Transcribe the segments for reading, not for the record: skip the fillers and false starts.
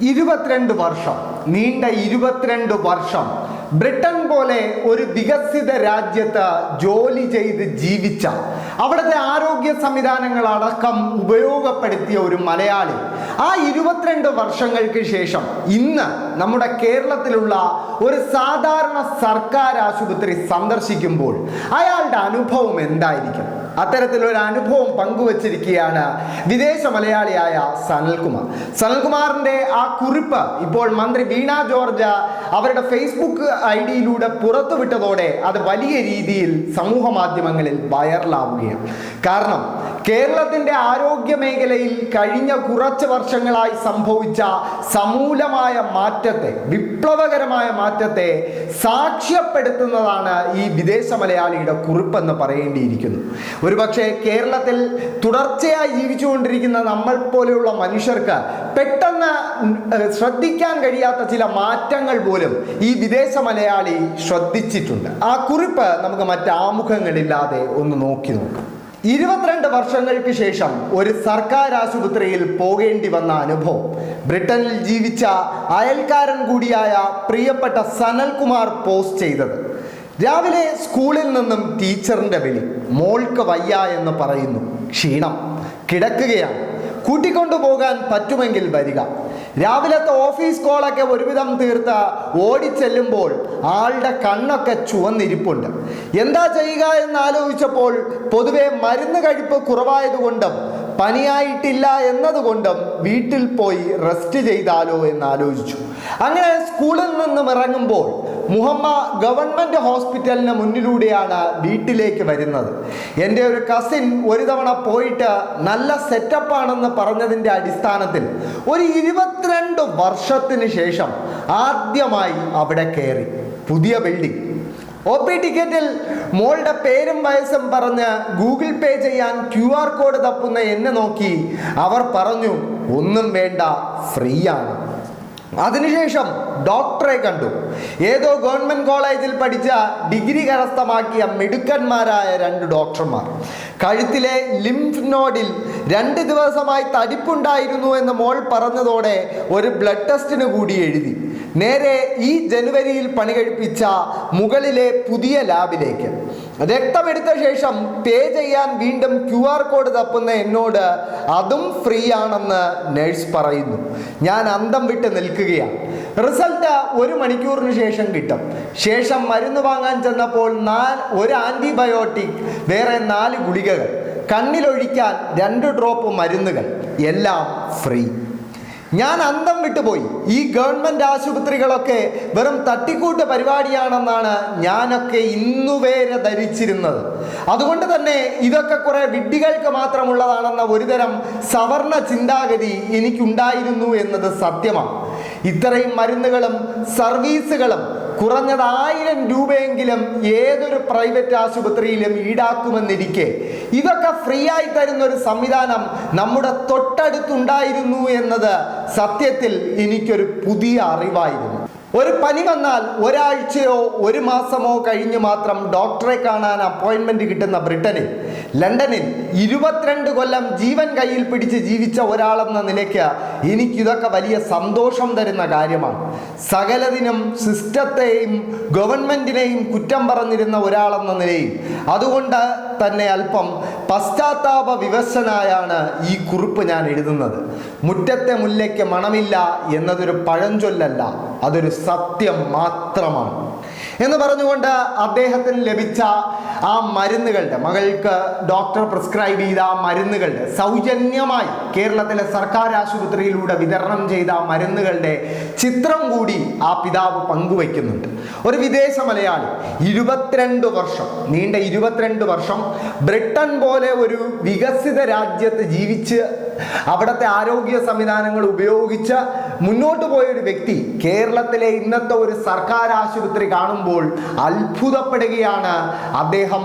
22 വർഷം നീണ്ട 22 വർഷം ബ്രിട്ടൻ പോലെ ഒരു വികസിത രാജ്യത്ത് ജോലി ചെയ്ത് ജീവിച്ച അവിടുത്തെ ആരോഗ്യ സംവിധാനങ്ങളടക്കം ഉപയോഗപ്പെടുത്തിയ ഒരു മലയാളി ആ 22 വർഷങ്ങൾക്ക് ശേഷം ഇന്ന് നമ്മുടെ കേരളത്തിലുള്ള ഒരു സാധാരണ സർക്കാർ ആശുപത്രി സന്ദർശിക്കുമ്പോൾ അയാളുടെ അനുഭവം എന്തായിരിക്കും? അത്തരത്തിലൊരു അനുഭവം പങ്കുവച്ചിരിക്കുകയാണ് വിദേശ മലയാളിയായ സനൽകുമാറിന്റെ ആ കുറിപ്പ് ഇപ്പോൾ മന്ത്രി വീണ ജോർജ് അവരുടെ ഫേസ്ബുക്ക് ഐഡിയിലൂടെ പുറത്തുവിട്ടതോടെ അത് വലിയ രീതിയിൽ സമൂഹ മാധ്യമങ്ങളിൽ വൈറലാവുകയാണ്. കാരണം കേരളത്തിന്റെ ആരോഗ്യ മേഖലയിൽ കഴിഞ്ഞ കുറച്ച് വർഷങ്ങളായി സംഭവിച്ച സമൂലമായ മാറ്റത്തെ, വിപ്ലവകരമായ മാറ്റത്തെ സാക്ഷ്യപ്പെടുത്തുന്നതാണ് ഈ വിദേശ മലയാളിയുടെ കുറിപ്പെന്ന് പറയേണ്ടിയിരിക്കുന്നു. ഒരുപക്ഷെ കേരളത്തിൽ തുടർച്ചയായി ജീവിച്ചുകൊണ്ടിരിക്കുന്ന നമ്മൾ പോലെയുള്ള മനുഷ്യർക്ക് പെട്ടെന്ന് ശ്രദ്ധിക്കാൻ കഴിയാത്ത ചില മാറ്റങ്ങൾ പോലും ഈ വിദേശ മലയാളി ശ്രദ്ധിച്ചിട്ടുണ്ട്. ആ കുറിപ്പ് നമുക്ക് മറ്റാമുഖങ്ങളില്ലാതെ ഒന്ന് നോക്കി നോക്കാം. 22 വർഷങ്ങൾക്ക് ശേഷം ഒരു സർക്കാർ ആശുപത്രിയിൽ പോകേണ്ടി വന്ന അനുഭവം ബ്രിട്ടനിൽ ജീവിച്ച അയൽക്കാരൻ കൂടിയായ പ്രിയപ്പെട്ട സനൽകുമാർ പോസ്റ്റ് ചെയ്തത്. രാവിലെ സ്കൂളിൽ നിന്നും ടീച്ചറിന്റെ വിളി, മോൾക്ക് വയ്യ എന്ന് പറയുന്നു, ക്ഷീണം, കിടക്കുകയാണ്, കൂട്ടിക്കൊണ്ടുപോകാൻ പറ്റുമെങ്കിൽ വരിക. രാവിലത്തെ ഓഫീസ് കോളൊക്കെ ഒരുവിധം തീർത്ത് ഓടിച്ചെല്ലുമ്പോൾ ആളുടെ കണ്ണൊക്കെ ചുവന്നിരിപ്പുണ്ട്. എന്താ ചെയ്യുക എന്നാലോചിച്ചപ്പോൾ പൊതുവെ മരുന്ന് കഴിപ്പ് കുറവായതുകൊണ്ടും പനിയായിട്ടില്ല എന്നതുകൊണ്ടും വീട്ടിൽ പോയി റെസ്റ്റ് ചെയ്താലോ എന്നാലോചിച്ചു. അങ്ങനെ സ്കൂളിൽ നിന്നും ഇറങ്ങുമ്പോൾ മുഹമ്മ ഗവൺമെൻറ് ഹോസ്പിറ്റലിന് മുന്നിലൂടെയാണ് വീട്ടിലേക്ക് വരുന്നത്. എൻ്റെ ഒരു കസിൻ ഒരു തവണ പോയിട്ട് നല്ല സെറ്റപ്പാണെന്ന് പറഞ്ഞതിൻ്റെ അടിസ്ഥാനത്തിൽ ഒരു 22 വർഷത്തിന് ശേഷം ആദ്യമായി അവിടെ കയറി. പുതിയ ബിൽഡിംഗ്. OP ടിക്കറ്റിൽ മോളുടെ പേരും വയസ്സും പറഞ്ഞ് ഗൂഗിൾ പേ ചെയ്യാൻ QR കോഡ് തപ്പുന്ന എന്നെ നോക്കി അവർ പറഞ്ഞു, ഒന്നും വേണ്ട, ഫ്രീ ആണ്. അതിനുശേഷം ഡോക്ടറെ കണ്ടു. ഏതോ ഗവൺമെന്റ് കോളേജിൽ പഠിച്ച ഡിഗ്രി കരസ്ഥമാക്കിയ മിടുക്കന്മാരായ 2 ഡോക്ടർമാർ. കഴുത്തിലെ ലിംഫ് നോഡിൽ 2 ദിവസമായി തടിപ്പുണ്ടായിരുന്നു എന്ന് മോൾ പറഞ്ഞതോടെ ഒരു ബ്ലഡ് ടെസ്റ്റിന് കൂടി എഴുതി. നേരെ ഈ ജനുവരിയിൽ പണി കഴിപ്പിച്ച മുകളിലെ പുതിയ ലാബിലേക്ക്. രക്തമെടുത്ത ശേഷം പേ ചെയ്യാൻ വീണ്ടും QR കോഡ് തപ്പുന്ന എന്നോട് അതും ഫ്രീ ആണെന്ന് നഴ്സ് പറയുന്നു. ഞാൻ അന്തം വിട്ട് നിൽക്കുകയാണ്. റിസൾട്ട് 1 മണിക്കൂറിന് ശേഷം കിട്ടും. ശേഷം മരുന്ന് വാങ്ങാൻ ചെന്നപ്പോൾ ഒരു ആൻറ്റിബയോട്ടിക്, വേറെ 4 ഗുളികകൾ, കണ്ണിലൊഴിക്കാൻ 2 ഡ്രോപ്പ് മരുന്നുകൾ, എല്ലാം ഫ്രീ. ഞാൻ അന്തം വിട്ടുപോയി. ഈ ഗവൺമെൻറ് ആശുപത്രികളൊക്കെ വെറും തട്ടിക്കൂട്ട് പരിപാടിയാണെന്നാണ് ഞാനൊക്കെ ഇന്നുവരെ ധരിച്ചിരുന്നത്. അതുകൊണ്ട് തന്നെ ഇതൊക്കെ കുറെ വിഡ്ഢികൾക്ക് മാത്രമുള്ളതാണെന്ന ഒരുതരം സവർണ ചിന്താഗതി എനിക്കുണ്ടായിരുന്നു എന്നത് സത്യമാണ്. ഇത്രയും മരുന്നുകളും സർവീസുകളും കുറഞ്ഞത് 1000 രൂപയെങ്കിലും ഏതൊരു പ്രൈവറ്റ് ആശുപത്രിയിലും ഈടാക്കുമെന്നിരിക്കെ ഇതൊക്കെ ഫ്രീ ആയി തരുന്ന ഒരു സംവിധാനം നമ്മുടെ തൊട്ടടുത്തുണ്ടായിരുന്നു എന്നത് സത്യത്തിൽ എനിക്കൊരു പുതിയ അറിവായിരുന്നു. ഒരു പനി വന്നാൽ ഒരാഴ്ചയോ 1 മാസമോ കഴിഞ്ഞ് മാത്രം ഡോക്ടറെ കാണാൻ അപ്പോയിൻമെന്റ് കിട്ടുന്ന ബ്രിട്ടനിൽ, ലണ്ടനിൽ 22 കൊല്ലം ജീവൻ കയ്യിൽ പിടിച്ച് ജീവിച്ച ഒരാളെന്ന നിലയ്ക്ക് എനിക്കിതൊക്കെ വലിയ സന്തോഷം തരുന്ന കാര്യമാണ്. സകലതിനും സിസ്റ്റത്തെയും ഗവൺമെന്റിനെയും കുറ്റം പറഞ്ഞിരുന്ന ഒരാളെന്ന നിലയിൽ അതുകൊണ്ട് തന്നെ അല്പം പശ്ചാത്താപ വിവശനായാണ് ഈ കുറിപ്പ് ഞാൻ എഴുതുന്നത്. മുറ്റത്തെ മുല്ലയ്ക്ക് മണമില്ല എന്നതൊരു പഴഞ്ചൊല്ലല്ല, അതൊരു സത്യം മാത്രമാണ് എന്ന് പറഞ്ഞുകൊണ്ട് അദ്ദേഹത്തിന് ലഭിച്ച ആ മരുന്നുകളുടെ, മകൾക്ക് ഡോക്ടർ പ്രിസ്ക്രൈബ് ചെയ്ത ആ മരുന്നുകളുടെ, സൗജന്യമായി കേരളത്തിലെ സർക്കാർ ആശുപത്രിയിലൂടെ വിതരണം ചെയ്ത മരുന്നുകളുടെ ചിത്രം കൂടി ആ പിതാവ് പങ്കുവയ്ക്കുന്നുണ്ട്. ഒരു വിദേശ മലയാളി 22 വർഷം, നീണ്ട 22 വർഷം ബ്രിട്ടൻ പോലെ ഒരു വികസിത രാജ്യത്ത് ജീവിച്ച് അവിടുത്തെ ആരോഗ്യ സംവിധാനങ്ങൾ ഉപയോഗിച്ച് മുന്നോട്ട് പോയൊരു വ്യക്തി കേരളത്തിലെ ഇന്നത്തെ ഒരു സർക്കാർ ആശുപത്രി കാണുമ്പോൾ കാണുമ്പോൾ അത്ഭുതപ്പെടുകയാണ്. അദ്ദേഹം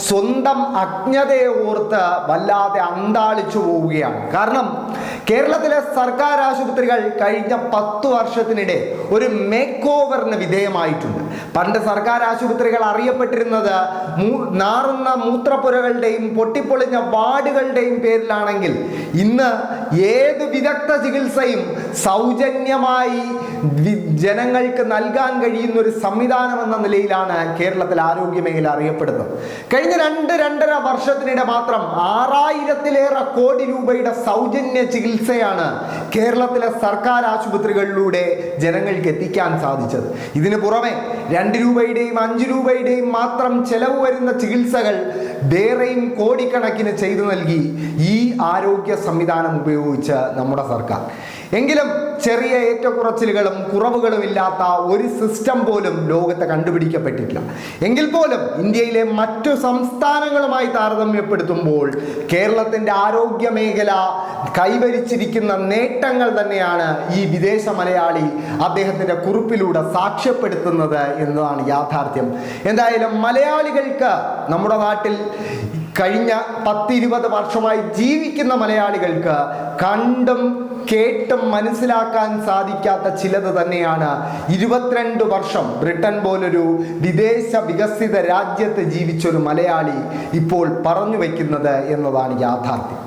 സ്വന്തം അജ്ഞതയെ ഓർത്ത് വല്ലാതെ അന്താളിച്ചു പോവുകയാണ്. കാരണം കേരളത്തിലെ സർക്കാർ ആശുപത്രികൾ കഴിഞ്ഞ 10 വർഷത്തിനിടെ ഒരു മേക്ക് ഓവറിന് വിധേയമായിട്ടുണ്ട്. പണ്ട് സർക്കാർ ആശുപത്രികൾ അറിയപ്പെട്ടിരുന്നത് നാറുന്ന മൂത്രപ്പുരകളുടെയും പൊട്ടിപ്പൊളിഞ്ഞ വാർഡുകളുടെയും പേരിലാണെങ്കിൽ ഇന്ന് ഏത് വിദഗ്ധ ചികിത്സയും സൗജന്യമായി ജനങ്ങൾക്ക് നൽകാൻ കഴിയുന്ന ഒരു സംവിധാനം എന്ന നിലയിലാണ് കേരളത്തിലെ ആരോഗ്യ മേഖല അറിയപ്പെടുന്നത്. കഴിഞ്ഞ 2-2.5 വർഷത്തിനിടെ മാത്രം 6000-ലേറെ കോടി രൂപയുടെ സൗജന്യ ചികിത്സയാണ് കേരളത്തിലെ സർക്കാർ ആശുപത്രികളിലൂടെ ജനങ്ങൾക്ക് എത്തിക്കാൻ സാധിച്ചത്. ഇതിനു പുറമെ 2 രൂപയുടെയും 5 രൂപയുടെയും മാത്രം ചെലവ് വരുന്ന ചികിത്സകൾ വേറെയും കോടിക്കണക്കിന് ചെയ്തു നൽകി ഈ ആരോഗ്യ സംവിധാനം ഉപയോഗിച്ച് നമ്മുടെ സർക്കാർ. എങ്കിലും ചെറിയ ഏറ്റക്കുറച്ചിലുകളും കുറവുകളും ഇല്ലാത്ത ഒരു സിസ്റ്റം പോലും ലോകത്ത് കണ്ടുപിടിക്കപ്പെട്ടിട്ടില്ല. എങ്കിൽ പോലും ഇന്ത്യയിലെ മറ്റു സംസ്ഥാനങ്ങളുമായി താരതമ്യപ്പെടുത്തുമ്പോൾ കേരളത്തിൻ്റെ ആരോഗ്യ മേഖല കൈവരിച്ചിരിക്കുന്ന നേട്ടങ്ങൾ തന്നെയാണ് ഈ വിദേശ മലയാളി അദ്ദേഹത്തിൻ്റെ കുറിപ്പിലൂടെ സാക്ഷ്യപ്പെടുത്തുന്നത് എന്നതാണ് യാഥാർത്ഥ്യം. എന്തായാലും മലയാളികൾക്ക്, നമ്മുടെ നാട്ടിൽ കഴിഞ്ഞ 10-20 വർഷമായി ജീവിക്കുന്ന മലയാളികൾക്ക് കണ്ടും കേട്ടും മനസ്സിലാക്കാൻ സാധിക്കാത്ത ചിലത് തന്നെയാണ് 22 വർഷം ബ്രിട്ടൻ പോലൊരു വിദേശ വികസിത രാജ്യത്ത് ജീവിച്ചൊരു മലയാളി ഇപ്പോൾ പറഞ്ഞു വയ്ക്കുന്നത് എന്നതാണ് യാഥാർത്ഥ്യം.